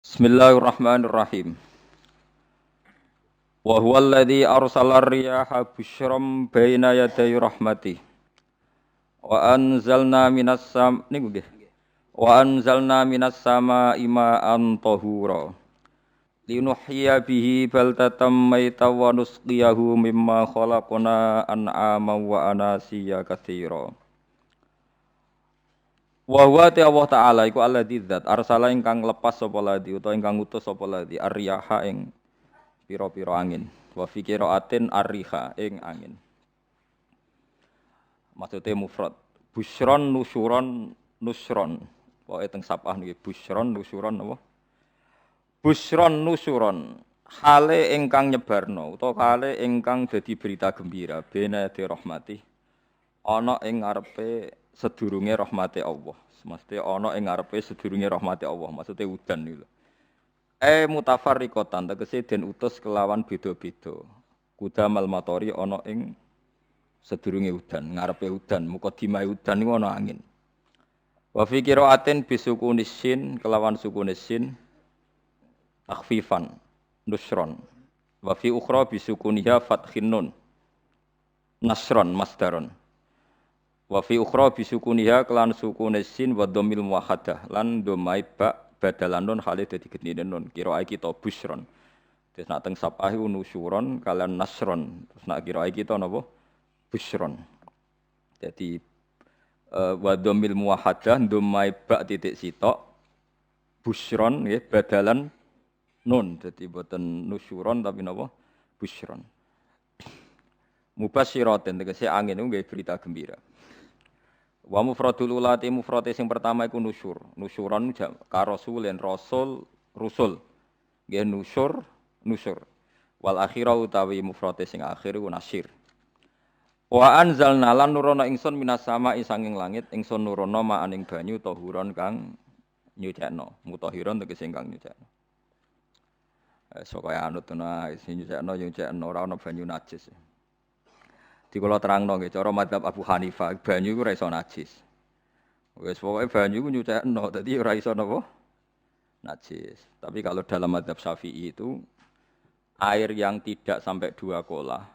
Bismillahirrahmanirrahim. Wa huwa alladzi arsala ar-riyaha busyram baina yaday rahmatih. Wa anzalna niku nggih. Wa anzalna minas samaa'i ma'an tahura. Linuhyiya bihi baldatan maytan wa nusqiyahu mimma khalaqna an'aman wa anasiya katsira. Wa huwa ta Allah taala iku alladzi dzat arsala ingkang lepas sapa ladzi utawa ingkang ngutus sapa ladzi ar-riyaha ing pira-pira angin. Wa fi qiraatin ar-riha ing angin. Maksude mufrad. Busyron nusyuron nusron. Pokoke teng sapah niki busyron nusyuron apa? Busyron nusyuron. Hale ingkang nyebarno utawa hale ingkang dadi berita gembira bena di rahmati. Ana ing ngarepe sedurunge rahmate Allah. Mesti ana ing ngarepe sedurunge rahmate Allah. Maksude udan niku. Mutafarriqatan tegese den utus kelawan beda-beda. Kudamal matori ana ing sedurunge udan, ngarepe udan, mukadimah udan niku ana angin. Wa fi qiraatin bisukunis sin kelawan sukunis sin takhfifan nusron. Wa fi ukhra bisukuniha fathin nun nasron masdaron. Wa fi ukhra bisukuniha kelan sukunis sin wa dhammil muwahhadah lan dhamai ba badalan nun hale dadi gendine nun qiraah kita busyron. Terus nak teng sapah iku nusyuron kalian nasron. Terus nak qiraah kita napa? Busyron. Jadi wa dhammil muwahhadah dhamai ba titik sitok busyron nggih badalan nun. Dadi boten nusyuron tapi napa? Busyron. Mubasyiratin tegese angin niku nggih berita gembira. Wa mufradul ulati mufrate sing pertama iku nusyur. Nusyuron ka rasulin rasul rusul. Nggih nusyur. Wal akhirah utawi mufrate sing akhir iku nasyir. Wa anzalna lan nurono ingsun minas sama'i sanging langit ingsun nurono ma'aning banyu tahuron kang nyucekno. Mutahhiron tegese kang nyucekno. Sok kaya anut ana sing nyucekno ora ana banyu najis. Di kula terangno nggih cara madzhab Abu Hanifah banyu iku ora iso najis. Wis pokoke banyu iku nyucekno dadi ora iso napa najis. Tapi kalau dalam madzhab Syafi'i itu air yang tidak sampai 2 kolah.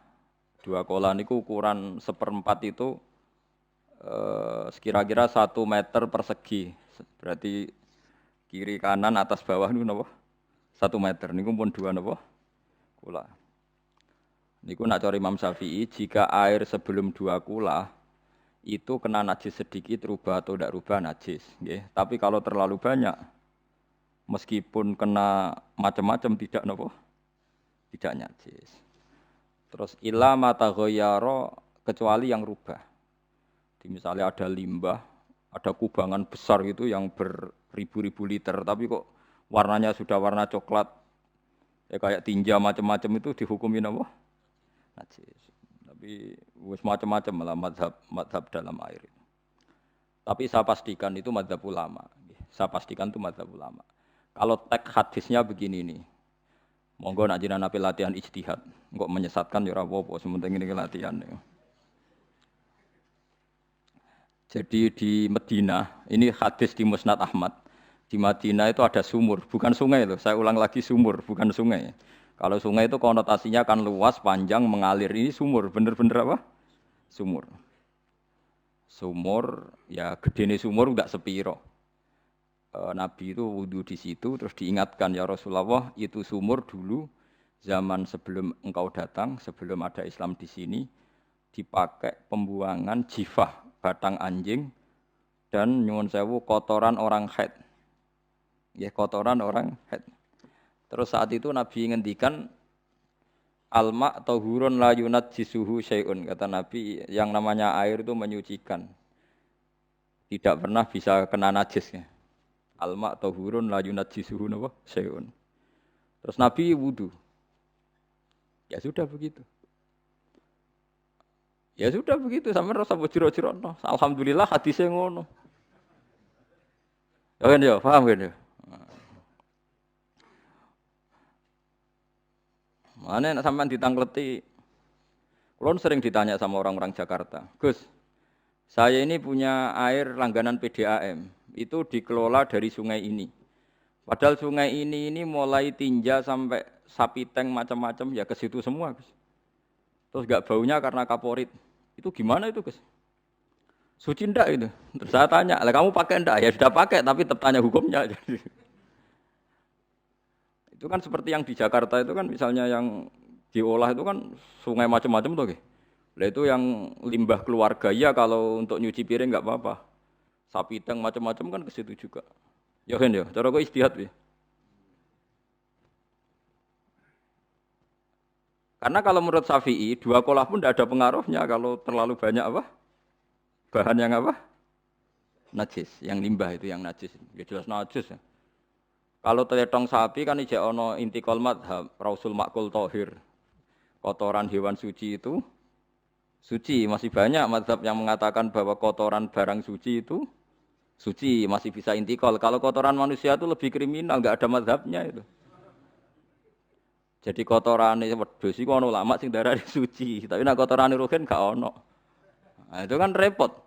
2 kolah niku ukuran 1/4 itu sekira-kira 1 meter persegi. Berarti kiri kanan atas bawah niku napa? 1 meter niku pun 2 napa? Kolah. Niku nak cara Imam Syafi'i, jika air sebelum 2 kula itu kena najis sedikit rubah atau tidak rubah najis, nggih. Tapi kalau terlalu banyak meskipun kena macam-macam tidak napa? Tidak najis. Terus illa mata ghayyara kecuali yang rubah. Di misalnya ada limbah, ada kubangan besar gitu yang beribu-ribu liter tapi kok warnanya sudah warna coklat ya kayak tinja macam-macam itu dihukumi apa? Najis. Tapi wis macam-macam malah mazhab dalam air. Tapi saya pastikan itu mazhab ulama. Saya pastikan itu mazhab ulama. Kalau teks hadisnya begini nih. Monggo nak jenengan ape latihan ijtihad. Engko menyesatkan ya ora apa-apa, sementing ini latihan. Jadi di Madinah, ini hadis di Musnad Ahmad. Di Madinah itu ada sumur, bukan sungai loh. Saya ulang lagi sumur, bukan sungai. Kalau sungai itu konotasinya kan luas, panjang, mengalir. Ini sumur, bener-bener apa? Sumur. Sumur, ya gedene sumur enggak sepiro. Nabi itu wudu di situ, terus diingatkan ya Rasulullah itu sumur dulu zaman sebelum engkau datang, sebelum ada Islam di sini dipakai pembuangan jifah batang anjing dan nyuwun sewu kotoran orang haid. Ya kotoran orang haid. Terus saat itu Nabi ngendikan alma tahurun la yunajjisuhu syai'un. Kata Nabi yang namanya air itu menyucikan. Tidak pernah bisa kena najisnya. Alma tahurun la yunajjisuhu syai'un. Terus Nabi wudu. Ya sudah begitu. Ya sudah begitu sampai rasa bojiro-jiro. Alhamdulillah hadisnya ngono. Ya kan ya, paham kan ya? Mana nak sampean ditangkleti. Kulon sering ditanya sama orang-orang Jakarta, Gus, saya ini punya air langganan PDAM, itu dikelola dari sungai ini. Padahal sungai ini mulai tinja sampai sapi tank macam-macam ya ke situ semua, Gus. Terus gak baunya karena kaporit. Itu gimana itu, Gus? Suci ndak itu? Terus saya tanya, lah kamu pakai ndak? Ya sudah pakai, tapi tetap tanya hukumnya. Itu kan seperti yang di Jakarta itu kan misalnya yang diolah itu kan sungai macam-macam tuh. Lah itu yang limbah keluarga ya kalau untuk nyuci piring nggak apa-apa. Sapi teng macam-macam kan ke situ juga. Ya kan ya, cara gue istihad ya. Karena kalau menurut Syafi'i dua kolah pun tidak ada pengaruhnya kalau terlalu banyak apa? Bahan yang apa? Najis, yang limbah itu yang najis. Ya jelas najis ya. Kalau teletong sapi kan ijek ono intikal madhab, rausul makul tohir. Kotoran hewan suci itu suci. Masih banyak madhab yang mengatakan bahwa kotoran barang suci itu suci, masih bisa intikal. Kalau kotoran manusia itu lebih kriminal, nggak ada madhabnya itu. Jadi kotoran ini wedhus iku ono ulama sing darani suci, tapi nek kotoran ruhin gak ono. Nah, itu kan repot.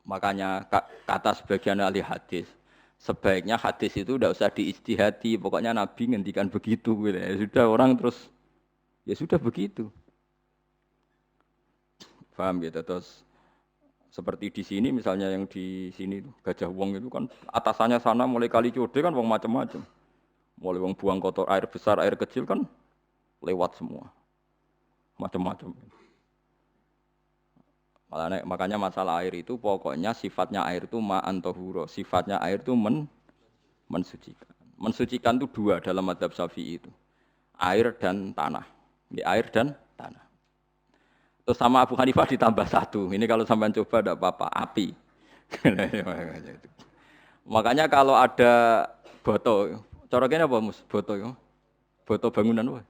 Makanya kata sebagian ahli hadis, sebaiknya hadis itu tidak usah diijtihadi, pokoknya Nabi ngendikan begitu gitu. Ya sudah orang terus ya sudah begitu. Paham gitu terus seperti di sini misalnya yang di sini Gajah Wong itu kan atasannya sana mulai kali Code kan wong macam-macam. Mulai wong buang kotor air besar, air kecil kan lewat semua. Macam-macam. Makanya masalah air itu pokoknya sifatnya air itu ma'an tohuro. Sifatnya air itu mensucikan. Mensucikan itu dua dalam madhab Syafi'i itu. Air dan tanah. Ya, air dan tanah. Terus sama Abu Hanifah ditambah satu. Ini kalau sampai coba tidak apa-apa. Api. Makanya kalau ada boto. Coroknya apa mus? Boto. Boto bangunan apa?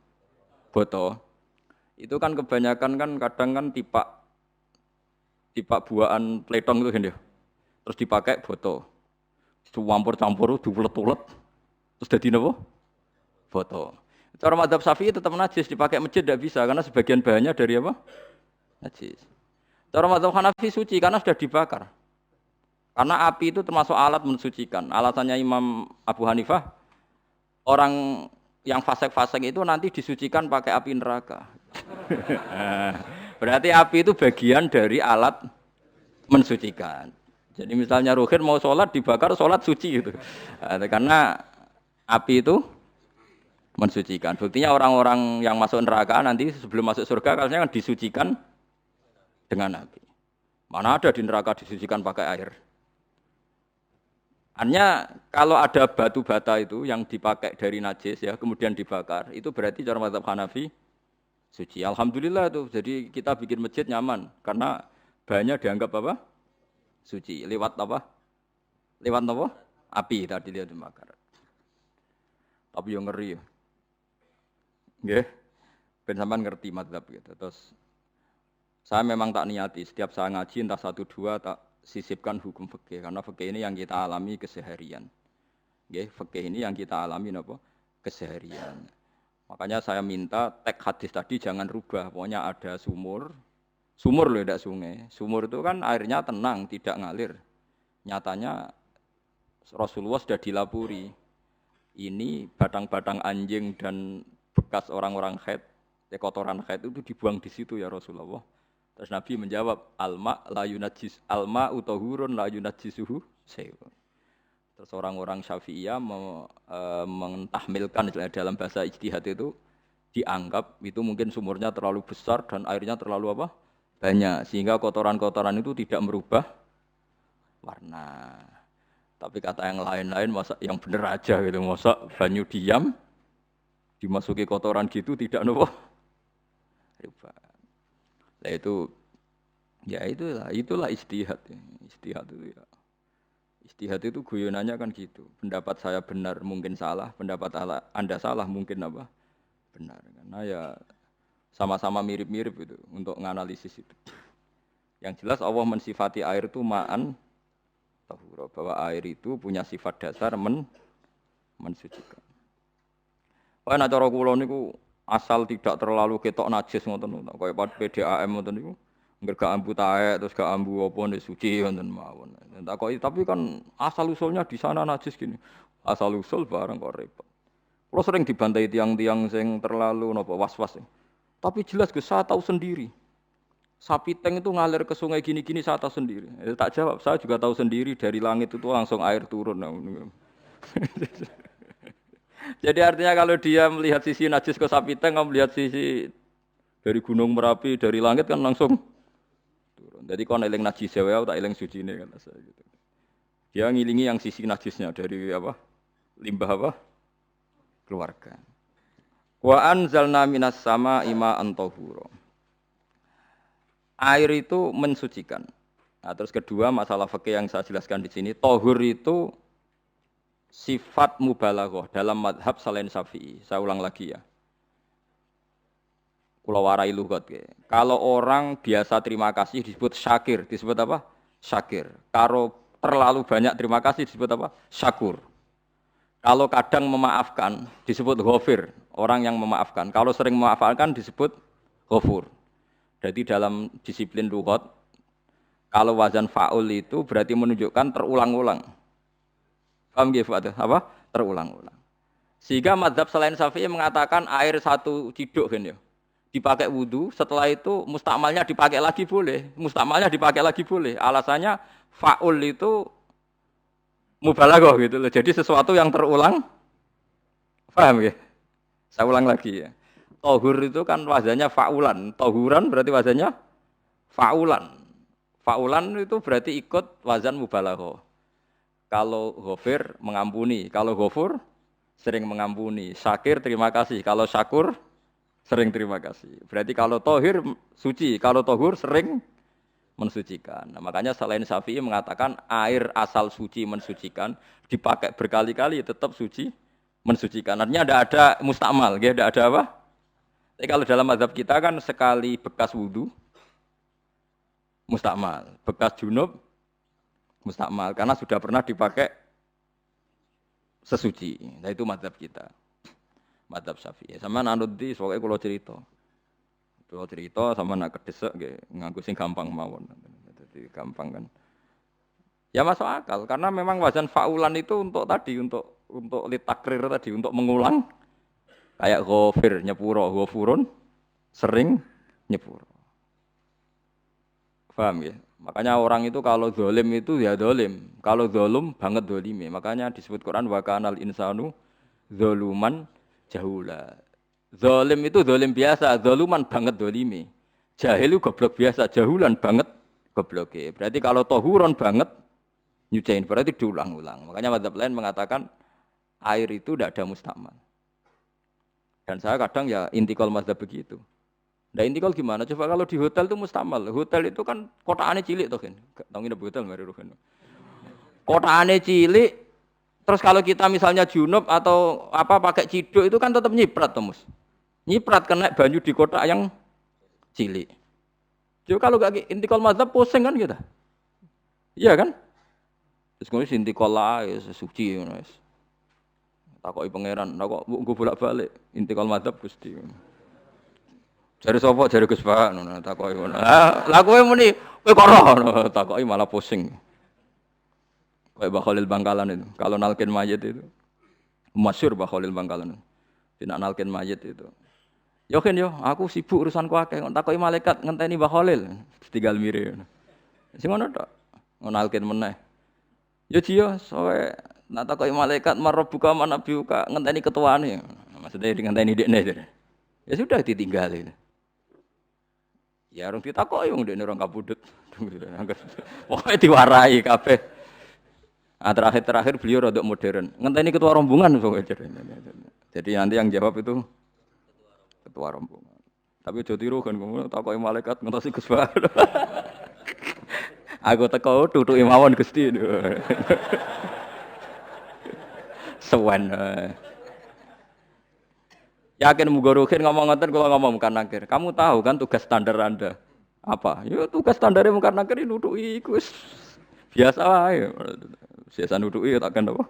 Boto. Itu kan kebanyakan kan kadang kan tipak buahan pletong itu kan ya. Terus dipakai boto. Campur-campur diulet-ulet. Terus jadi apa? Boto. Cara madzhab Syafi'i tetap najis dipakai masjid tidak bisa karena sebagian bahannya dari apa? Najis. Cara madzhab Hanafi suci karena sudah dibakar. Karena api itu termasuk alat mensucikan. Alasannya Imam Abu Hanifah orang yang fasik-fasik itu nanti disucikan pakai api neraka. Berarti api itu bagian dari alat mensucikan. Jadi misalnya Ruhin mau sholat dibakar sholat suci gitu. Karena api itu mensucikan. Buktinya orang-orang yang masuk neraka nanti sebelum masuk surga kan disucikan dengan api. Mana ada di neraka disucikan pakai air. Hanya kalau ada batu bata itu yang dipakai dari najis ya kemudian dibakar itu berarti cara mazhab Hanafi suci. Alhamdulillah tuh. Jadi kita bikin masjid nyaman karena bahannya dianggap apa? Suci. Lewat apa? Lewat apa? Api tadi dia dibakar. Tapi yang ngeri ya. Nggih. Ben sampean ngerti mazhab gitu. Terus saya memang tak niati setiap saya ngaji entah 1-2 tak sisipkan hukum fikih karena fikih ini yang kita alami keseharian. Nggih, fikih ini yang kita alami napa? Keseharian. Makanya saya minta teks hadis tadi jangan rubah. Pokoknya ada sumur. Sumur loh tidak sungai. Sumur itu kan airnya tenang, tidak ngalir. Nyatanya Rasulullah sudah dilapuri. Ini batang-batang anjing dan bekas orang-orang haid, kotoran haid itu dibuang di situ ya Rasulullah. Terus Nabi menjawab, alma utahurun la yunajjisuhu syai'un. Terus orang-orang Syafi'iyah mentahmilkan dalam bahasa ijtihad itu dianggap itu mungkin sumurnya terlalu besar dan airnya terlalu apa? Banyak sehingga kotoran-kotoran itu tidak merubah warna. Tapi kata yang lain-lain masa yang benar aja gitu, masa banyu diam dimasuki kotoran gitu tidak nopo rubah. Nah itu ya itulah istihad. Istihad itu ya. Istihad itu guyonannya kan gitu. Pendapat saya benar mungkin salah, pendapat Anda salah mungkin apa? Benar. Karena ya sama-sama mirip-mirip itu untuk menganalisis itu. Yang jelas Allah mensifati air itu ma'an tahura, bahwa air itu punya sifat dasar mensucikan. Wah nek cara kula niku asal tidak terlalu ketok najis ngoten niku. Kaya PDAM ngoten niku Gak ambu taek terus gak ambu apa nih suci wonten mawon. Takoki tapi kan asal usulnya di sana najis gini. Asal usul barang kok repot. Kalau sering dibantai tiang-tiang sing terlalu napa was-was. Tapi jelas Gus saya tahu sendiri. Sapi teng itu ngalir ke sungai gini-gini saya tahu sendiri. Tak jawab, saya juga tahu sendiri dari langit itu langsung air turun. Jadi artinya kalau dia melihat sisi najis ke sapi teng, kamu melihat sisi dari gunung Merapi, dari langit kan langsung turun. Jadi kalau eling najis ya, tak eling suci ini kan saya gitu. Dia ngilingi yang sisi najisnya dari apa? Limbah apa? Keluarga. Wa anzalna minas sama ima antahura. Air itu mensucikan. Nah, terus kedua masalah fikih yang saya jelaskan di sini, tahur itu sifat mubalaghah dalam madhab selain Syafi'i. Saya ulang lagi ya. Kula warai lughat. Kalau orang biasa terima kasih disebut syakir, disebut apa? Syakir. Kalau terlalu banyak terima kasih disebut apa? Syakur. Kalau kadang memaafkan disebut ghafir, orang yang memaafkan. Kalau sering memaafkan disebut ghafur. Jadi dalam disiplin lughat, kalau wazan fa'ul itu berarti menunjukkan terulang-ulang. Paham nggih, Pak? Apa? Terulang-ulang. Sehingga mazhab selain Syafi'i mengatakan air satu ciduk kan ya. Dipakai wudu, setelah itu mustakmalnya dipakai lagi boleh. Mustakmalnya dipakai lagi boleh. Alasannya fa'ul itu mubalaghah gitu loh. Jadi sesuatu yang terulang. Paham nggih? Saya ulang lagi ya. Tohur itu kan wazannya fa'ulan. Tohuran berarti wazannya fa'ulan. Fa'ulan itu berarti ikut wazan mubalaghah. Kalau ghafir mengampuni, kalau ghafur sering mengampuni. Syakir terima kasih, kalau syakur sering terima kasih. Berarti kalau tohir suci, kalau tohur sering mensucikan. Nah, makanya selain Syafi'i mengatakan air asal suci mensucikan, dipakai berkali-kali tetap suci mensucikan. Artinya ada mustakmal, tidak ada apa? Tapi kalau dalam mazhab kita kan sekali bekas wudu mustakmal, bekas junub mustakmal karena sudah pernah dipakai sesuci. Nah itu mazhab kita, mazhab Syafi'i. Sama anut di soalnya kalau cerita sama nak kedesek, nganggo sing gampang mawon. Jadi gampang kan? Ya masuk akal karena memang wazan faulan itu untuk tadi untuk litakrir tadi untuk mengulang. Kayak ghafir nyepuro, ghafurun sering nyepuro. Paham ya? Makanya orang itu kalau zalim itu ya zalim. Kalau zalum banget zalime. Makanya disebut Quran wa kanal insanu zaluman jahula. Zalim itu zalim biasa, zaluman banget zalime. Jahil itu goblok biasa, jahulan banget gobloke. Berarti kalau tohuron banget nyuciin berarti diulang-ulang. Makanya mazhab lain mengatakan air itu tidak ada mustakmal. Dan saya kadang ya intikal mazhab begitu. Nah intikal gimana? Coba kalau di hotel itu mustakmal. Hotel itu kan kotaannya cilik toh kan. Tahu nggak hotel mari rohen. Kotaannya cilik. Terus kalau kita misalnya junub atau apa pakai ciduk itu kan tetap nyiprat toh mus. Nyiprat kena banyu di kotak yang cilik. Jadi kalau gak intikal mazhab pusing kan kita. Iya kan? Terus kemudian intikal lah ya suci mas. Takoki pangeran, kok mbok bolak-balik intikal madzhab Gusti. Jare sapa jare Gus Pak ngono takoki ngono. Lah kowe muni kowe kok ora takoki malah pusing. Kayak Mbah Khalil Bangkalan itu. Kalau nalkin mayit itu masyhur Mbah Khalil Bangkalan. Tidak nalkin mayit itu. Yo kan yo, aku sibuk urusanku akeh. Takoki malaikat ngenteni Mbah Khalil. Tinggal mire. Sing ngono tok. Nalkin meneh. Yo jiyo soe nak takoki malaikat marabbuka manabiuka ngenteni ketuane. Maksudnya ngenteni dekne. Ya sudah ditinggali. Ya orang ditakoki wong dekne orang kabudut. Pokoke diwarai kabeh. Terakhir beliau rodok modern. Ngenteni ketua rombongan pokoke. Jadi nanti yang jawab itu ketua rombongan. Tapi aja tiru kan ngono takoki malaikat ngentosi Gus Pak. Aku teko tutuki mawon Gusti. Sewan. Yakin mugorokin ngomong ngoten kula ngomong Mungkar Nakir. Kamu tahu kan tugas standar Anda? Apa? Ya tugas standare Mungkar Nakir nutuki iku biasa wae. Biasa nutuki tak kan apa?